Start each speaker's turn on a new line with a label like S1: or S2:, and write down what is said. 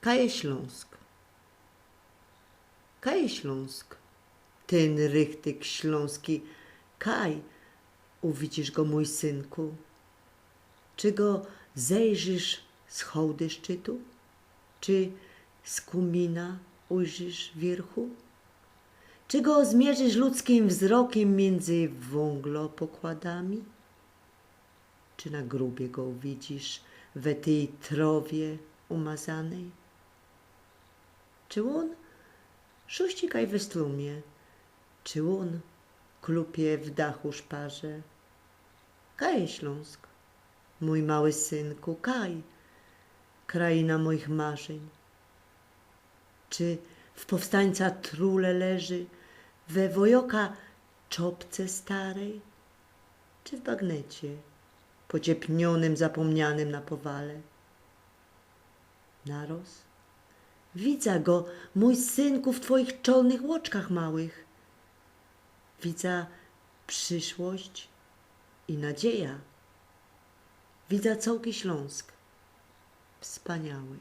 S1: Kaje Śląsk. Kaje Śląsk. Ten rychtyk śląski. Kaj, uwidzisz go, mój synku. Czy go zejrzysz z hołdy szczytu? Czy z kumina ujrzysz wierchu? Czy go zmierzysz ludzkim wzrokiem między wąglopokładami? Czy na grubie go widzisz we tej trowie umazanej? Czy on szuścikaj we strumie? Czy on klupie w dachu szparze? Kaj Śląsk, mój mały synku, kaj, kraina moich marzeń. Czy w powstańca trule leży, we wojoka czopce starej? Czy w bagnecie, pociepnionym, zapomnianym na powale? Naroz? Widza go, mój synku, w twoich czolnych łoczkach małych. Widza przyszłość i nadzieja. Widza całki Śląsk, wspaniały.